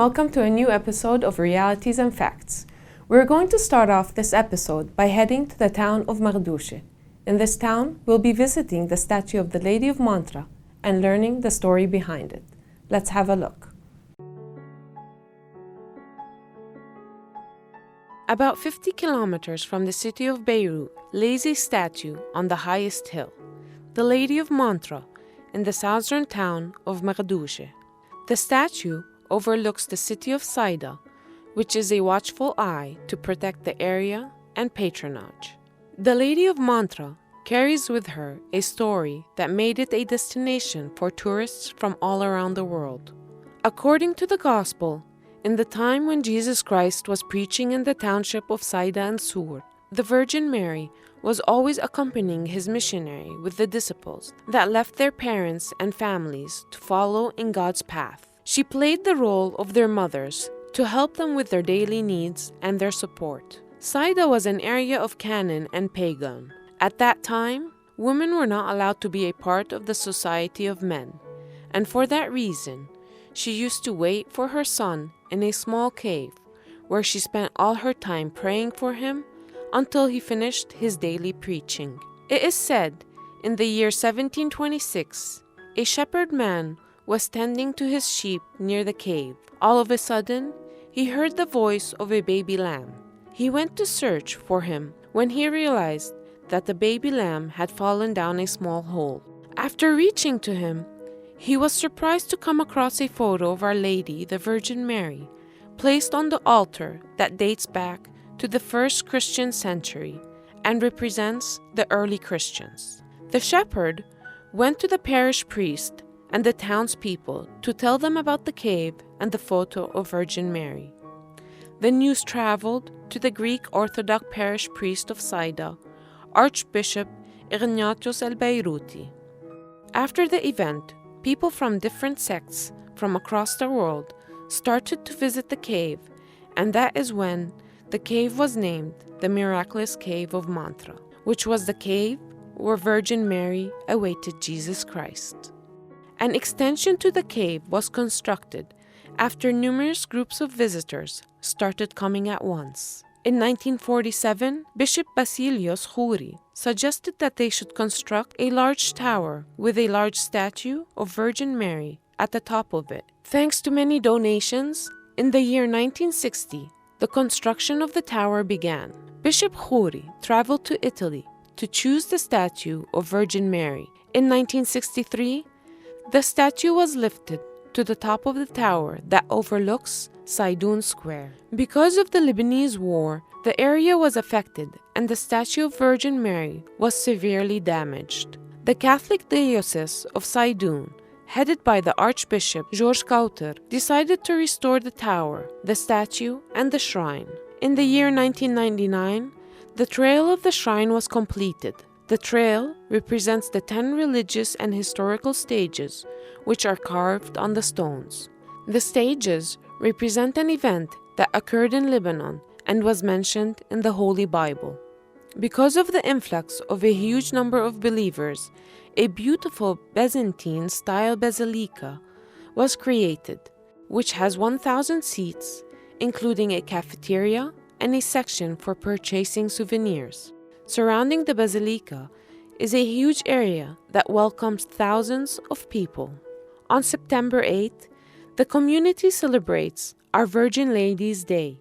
welcome to a new episode of Realities and Facts. We're going to start off this episode by heading to the town of Mardoushe. In this town, we'll be visiting the statue of the Lady of Mantra and learning the story behind it. Let's have a look. About 50 kilometers from the city of Beirut lays a statue on the highest hill, the Lady of Mantra, in the southern town of Mardoushe. The statue overlooks the city of Saida, which is a watchful eye to protect the area and patronage. The Lady of Mantra carries with her a story that made it a destination for tourists from all around the world. According to the Gospel, in the time when Jesus Christ was preaching in the township of Saida and Sur, the Virgin Mary was always accompanying his missionary with the disciples that left their parents and families to follow in God's path. She played the role of their mothers to help them with their daily needs and their support. Saida was an area of Canaan and pagan. At that time, women were not allowed to be a part of the society of men, and for that reason, she used to wait for her son in a small cave where she spent all her time praying for him until he finished his daily preaching. It is said, in the year 1726, a shepherd man was tending to his sheep near the cave. All of a sudden, he heard the voice of a baby lamb. He went to search for him when he realized that the baby lamb had fallen down a small hole. After reaching to him, he was surprised to come across a photo of Our Lady, the Virgin Mary, placed on the altar that dates back to the first Christian century and represents the early Christians. The shepherd went to the parish priest and the townspeople to tell them about the cave and the photo of Virgin Mary. The news traveled to the Greek Orthodox parish priest of Saida, Archbishop Ignatius el-Beiruti. After the event, people from different sects from across the world started to visit the cave, and that is when the cave was named the Miraculous Cave of Mantra, which was the cave where Virgin Mary awaited Jesus Christ. An extension to the cave was constructed after numerous groups of visitors started coming at once. In 1947, Bishop Basilios Khouri suggested that they should construct a large tower with a large statue of Virgin Mary at the top of it. Thanks to many donations, in the year 1960, the construction of the tower began. Bishop Khouri traveled to Italy to choose the statue of Virgin Mary. In 1963, the statue was lifted to the top of the tower that overlooks Saidoun Square. Because of the Lebanese war, the area was affected and the statue of Virgin Mary was severely damaged. The Catholic Diocese of Saidoun, headed by the Archbishop Georges Kauter, decided to restore the tower, the statue, and the shrine. In the year 1999, the trail of the shrine was completed. The trail represents the 10 religious and historical stages which are carved on the stones. The stages represent an event that occurred in Lebanon and was mentioned in the Holy Bible. Because of the influx of a huge number of believers, a beautiful Byzantine-style basilica was created, which has 1,000 seats, including a cafeteria and a section for purchasing souvenirs. Surrounding the basilica is a huge area that welcomes thousands of people. On September 8th, the community celebrates Our Virgin Lady's Day.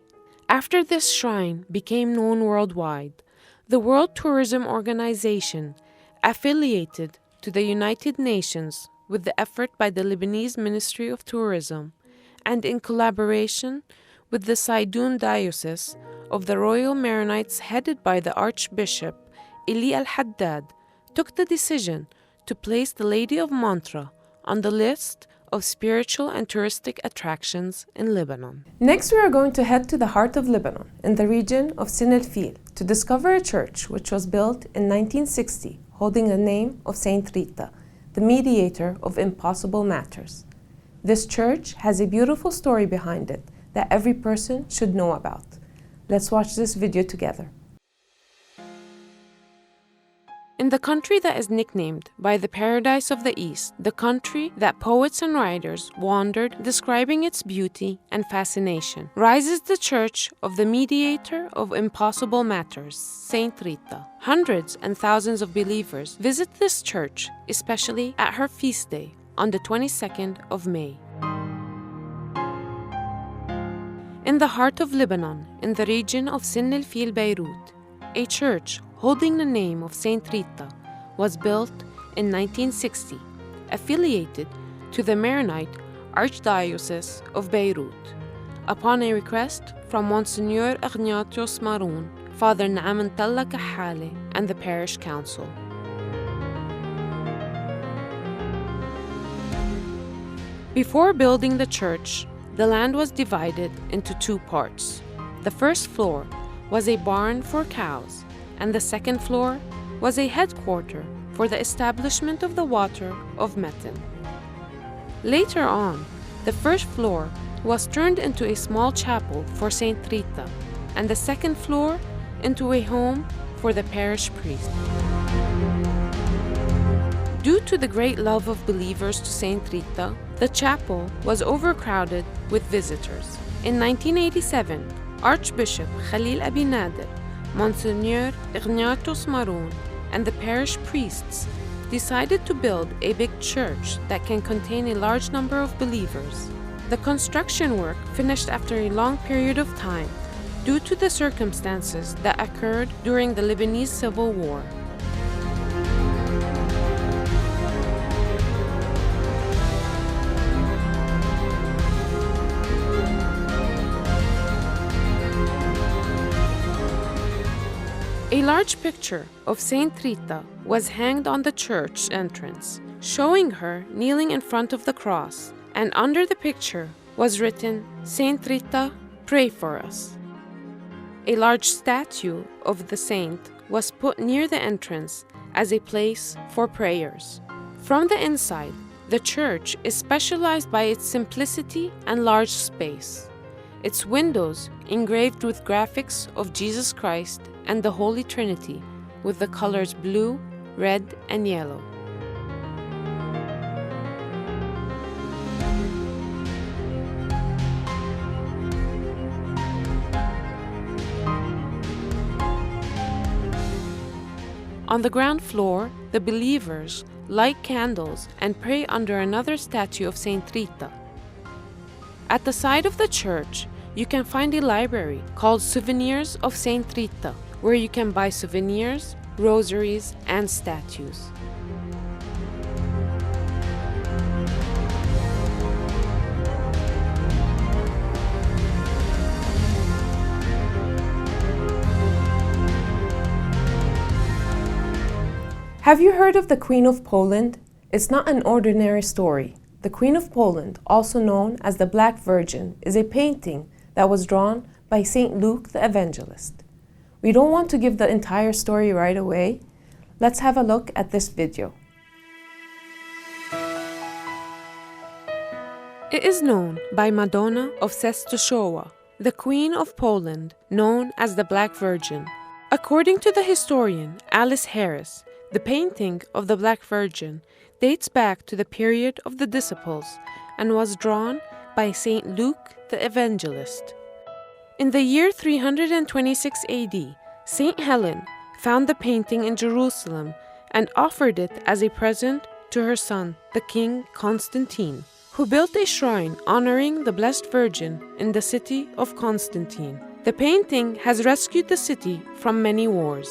After this shrine became known worldwide, the World Tourism Organization, affiliated to the United Nations with the effort by the Lebanese Ministry of Tourism and in collaboration with the Saidoun Diocese of the Royal Maronites headed by the Archbishop Eli al-Haddad, took the decision to place the Lady of Mantra on the list of spiritual and touristic attractions in Lebanon. Next, we are going to head to the heart of Lebanon, in the region of Sin el-Fil, to discover a church which was built in 1960, holding the name of Saint Rita, the mediator of impossible matters. This church has a beautiful story behind it that every person should know about. Let's watch this video together. In the country that is nicknamed by the Paradise of the East, the country that poets and writers wandered describing its beauty and fascination, rises the church of the mediator of impossible matters, Saint Rita. Hundreds and thousands of believers visit this church, especially at her feast day on the 22nd of May. In the heart of Lebanon, in the region of Sin el-Fil, Beirut, a church holding the name of Saint Rita was built in 1960, affiliated to the Maronite Archdiocese of Beirut, upon a request from Monsignor Ignatius Maroun, Father Naamentalla Kahale, and the parish council. Before building the church, the land was divided into two parts. The first floor was a barn for cows, and the second floor was a headquarter for the establishment of the water of Metin. Later on, the first floor was turned into a small chapel for Saint Rita, and the second floor into a home for the parish priest. Due to the great love of believers to Saint Rita, the chapel was overcrowded with visitors. In 1987, Archbishop Khalil Abi Nader, Monsignor Ignatius Maroun, and the parish priests decided to build a big church that can contain a large number of believers. The construction work finished after a long period of time due to the circumstances that occurred during the Lebanese Civil War. A large picture of Saint Rita was hanged on the church entrance, showing her kneeling in front of the cross, and under the picture was written, "Saint Rita, pray for us." A large statue of the saint was put near the entrance as a place for prayers. From the inside, the church is specialized by its simplicity and large space. Its windows engraved with graphics of Jesus Christ and the Holy Trinity with the colors blue, red, and yellow. On the ground floor, the believers light candles and pray under another statue of Saint Rita. At the side of the church, you can find a library called Souvenirs of Saint Rita, where you can buy souvenirs, rosaries, and statues. Have you heard of the Queen of Poland? It's not an ordinary story. The Queen of Poland, also known as the Black Virgin, is a painting that was drawn by Saint Luke the Evangelist. We don't want to give the entire story right away. Let's have a look at this video. It is known by Madonna of Częstochowa, the Queen of Poland, known as the Black Virgin. According to the historian Alice Harris, the painting of the Black Virgin dates back to the period of the Disciples and was drawn by Saint Luke the Evangelist. In the year 326 AD, Saint Helen found the painting in Jerusalem and offered it as a present to her son, the King Constantine, who built a shrine honoring the Blessed Virgin in the city of Constantine. The painting has rescued the city from many wars.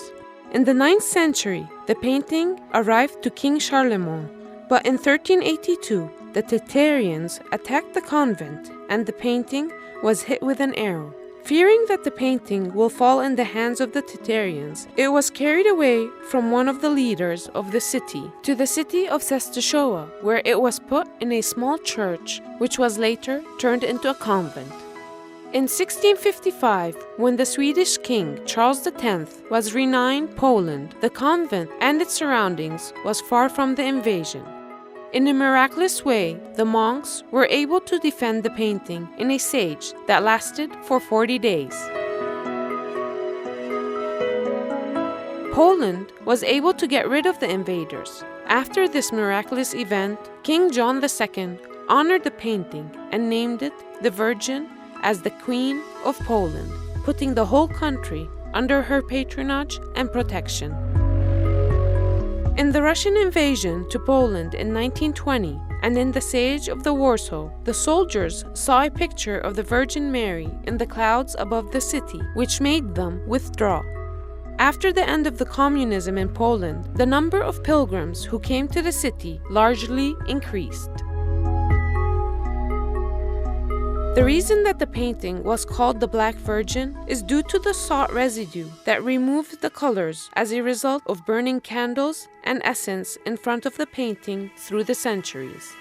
In the 9th century, the painting arrived to King Charlemagne, but in 1382, the Tatarians attacked the convent and the painting was hit with an arrow. Fearing that the painting will fall in the hands of the Tatarians, it was carried away from one of the leaders of the city to the city of Częstochowa, where it was put in a small church, which was later turned into a convent. In 1655, when the Swedish king Charles X was renamed Poland, the convent and its surroundings was far from the invasion. In a miraculous way, the monks were able to defend the painting in a siege that lasted for 40 days. Poland was able to get rid of the invaders. After this miraculous event, King John II honored the painting and named it the Virgin as the Queen of Poland, putting the whole country under her patronage and protection. In the Russian invasion to Poland in 1920 and in the siege of the Warsaw, the soldiers saw a picture of the Virgin Mary in the clouds above the city, which made them withdraw. After the end of the communism in Poland, the number of pilgrims who came to the city largely increased. The reason that the painting was called the Black Virgin is due to the salt residue that removed the colors as a result of burning candles and essence in front of the painting through the centuries.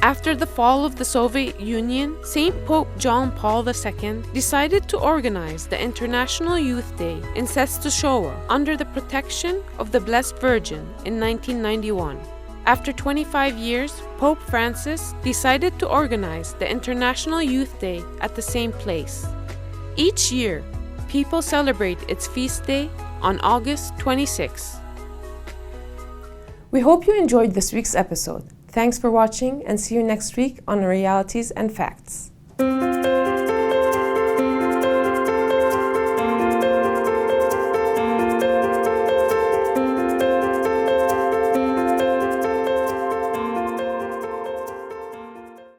After the fall of the Soviet Union, St. Pope John Paul II decided to organize the International Youth Day in Czestochowa under the protection of the Blessed Virgin in 1991. After 25 years, Pope Francis decided to organize the International Youth Day at the same place. Each year, people celebrate its feast day on August 26. We hope you enjoyed this week's episode. Thanks for watching and see you next week on Realities and Facts.